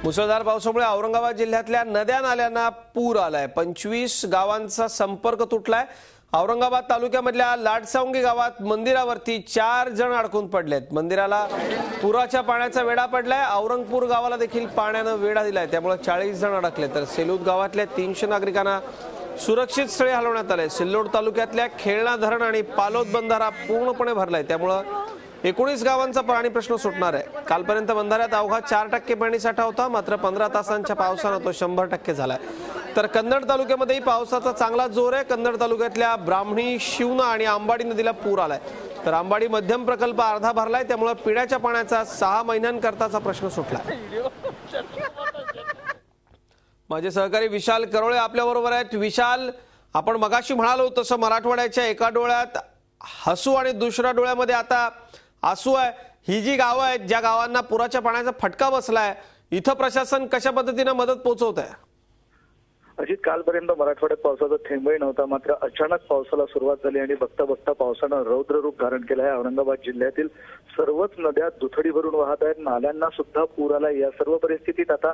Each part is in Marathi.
मुसळधार पावसामुळे औरंगाबाद जिल्ह्यातल्या नद्या नाल्यांना पूर आलाय। 25 गावांचा संपर्क तुटलाय। औरंगाबाद तालुक्यामधल्या लाडसावंगी गावात मंदिरावरती 4 जण अडकून पडलेत। मंदिराला पुराच्या पाण्याचा वेढा पडलाय। औरंगपूर गावाला देखील पाण्याने वेढा दिलाय, त्यामुळे 40 जण अडकले। तर सेलूद गावातल्या 300 नागरिकांना सुरक्षित स्थळी हलवण्यात आले। सिल्लोड तालुक्यातल्या खेळणा धरण आणि पालोद बंधारा पूर्णपणे भरलाय, त्यामुळे 19 गावांचा पाणी प्रश्न सुटणार आहे। कालपर्यंत बंधाऱ्यात अवघा 4% पाणी साठा होता, मात्र 15 तासांच्या पावसाने तो 100% झालाय। तर कन्नड तालुक्यामध्येही पावसाचा चांगला जोर आहे। कन्नड तालुक्यातल्या ब्राह्मणी, शिवना आणि आंबाडी नदीला पूर आलाय। तर आंबाडी मध्यम प्रकल्प अर्धा भरलाय, त्यामुळे पिण्याच्या पाण्याचा 6 महिन्यांकरताचा प्रश्न सुटलाय। माझे सहकारी विशाल करोळे आपल्या बरोबर आहेत। विशाल, आपण मगाशी म्हणालो तसं मराठवाड्याच्या एका डोळ्यात हसू आणि दुसऱ्या डोळ्यामध्ये आता आसू आहे। ही जी गावं आहेत, ज्या गावांना पुराच्या पाण्याचा फटका बसलाय, इथं प्रशासन कशा पद्धतीने मदत पोहोचवत आहे? अजित, कालपर्यंत मराठवाड्यात पावसाचा थेंबही नव्हता, मात्र अचानक पावसाला सुरुवात झाली आणि बघता बघता पावसानं रौद्र रूप धारण केलं आहे। औरंगाबाद जिल्ह्यातील सर्वच नद्या दुथडी भरून वाहत आहेत, नाल्यांना सुद्धा पूर आला। या सर्व परिस्थितीत आता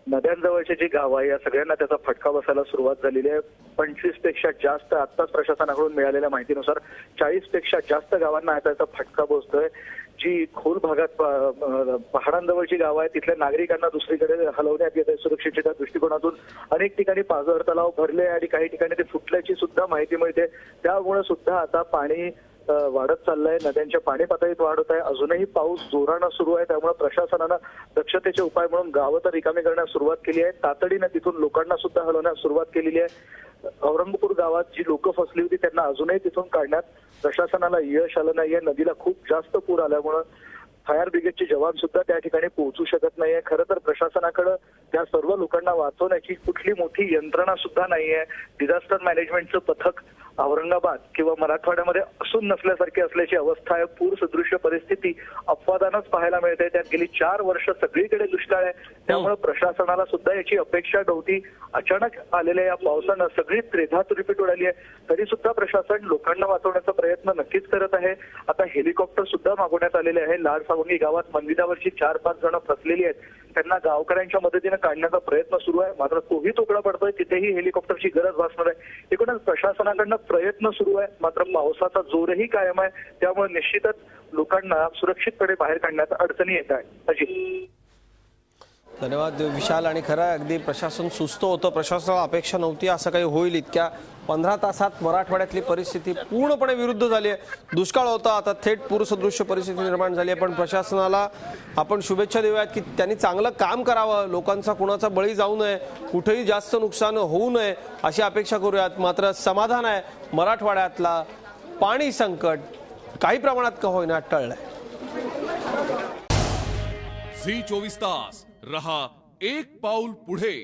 नद्यांजवळचे जी गाव आहे या सगळ्यांना त्याचा फटका बसायला सुरुवात झालेली आहे। 25 पेक्षा जास्त आत्ताच प्रशासनाकडून मिळालेल्या माहितीनुसार 40 पेक्षा जास्त गावांना त्याचा फटका बसतोय। जी खोल भागात पहाडांजवळची गाव आहे तिथल्या नागरिकांना दुसरीकडे हलवण्यात येत आहे सुरक्षेच्या दृष्टिकोनातून। अनेक ठिकाणी पाझर तलाव भरले आणि काही ठिकाणी ते फुटल्याची सुद्धा माहिती मिळते। त्यामुळे सुद्धा आता पाणी वाढत चाललंय, नद्यांच्या पाणी पातळीत वाढ होत आहे। अजूनही पाऊस जोरानं सुरू आहे, त्यामुळे प्रशासनानं दक्षतेचे उपाय म्हणून गावं तर रिकामी करण्यास सुरुवात केली आहे। तातडीने तिथून लोकांना सुद्धा हलवण्यास सुरुवात केलेली आहे। औरंगपूर गावात जी लोक फसली होती त्यांना अजूनही तिथून काढण्यात प्रशासनाला यश आलं नाहीये। नदीला खूप जास्त पूर आल्यामुळे फायर ब्रिगेडचे जवान सुद्धा त्या ठिकाणी पोहोचू शकत नाहीये। खरं तर प्रशासनाकडे त्या सर्व लोकांना वाचवण्याची कुठली मोठी यंत्रणा सुद्धा नाहीये। डिझास्टर मॅनेजमेंटचं पथक औरंगाबाद किंवा मराठवाड्यामध्ये असून नसल्यासारखी असल्याची अवस्था आहे। पूर सदृश्य परिस्थिती अपवादानच पाहायला मिळते। त्यात गेली 4 वर्ष सगळीकडे दुष्काळ आहे, त्यामुळे प्रशासनाला सुद्धा याची अपेक्षा नव्हती। अचानक आलेल्या या पावसानं सगळी त्रेधा तुरीपीट उडाली आहे, तरी सुद्धा प्रशासन लोकांना वाचवण्याचा प्रयत्न नक्कीच करत आहे। आता हेलिकॉप्टर सुद्धा मागवण्यात आलेले आहे। लाडसावंगी गावात मंदिरावरची 4-5 जण फसलेली आहेत, त्यांना गावकऱ्यांच्या मदतीने काढण्याचा प्रयत्न सुरू आहे, मात्र तोही तोकडा पडतोय। तिथेही हेलिकॉप्टरची गरज भासणार आहे। एकूणच प्रशासनाकडनं प्रयत्न सुरू आहे, मात्र पावसाचा जोरही कायम आहे, त्यामुळे निश्चितच लोकांना सुरक्षितपणे बाहेर काढण्यात अडचणी येत आहे। अजित, धन्यवाद विशाल। आणि खरं अगदी प्रशासन सुस्त होतं, प्रशासनाला अपेक्षा नव्हती असं काही होईल। इतक्या 15 तासात मराठवाड्यातली परिस्थिती पूर्णपणे विरुद्ध झाली आहे। दुष्काळ होता, आता थेट पूरसदृश्य परिस्थिती निर्माण झाली आहे। पण प्रशासनाला आपण शुभेच्छा देऊयात की त्यांनी चांगलं काम करावं, लोकांचा कुणाचा बळी जाऊ नये, कुठेही जास्त नुकसान होऊ नये अशी अपेक्षा करूयात। मात्र समाधान आहे, मराठवाड्यातला पाणी संकट काही प्रमाणात का होईना टळलंय। झी 24 तास रहा एक पाऊल पुढे।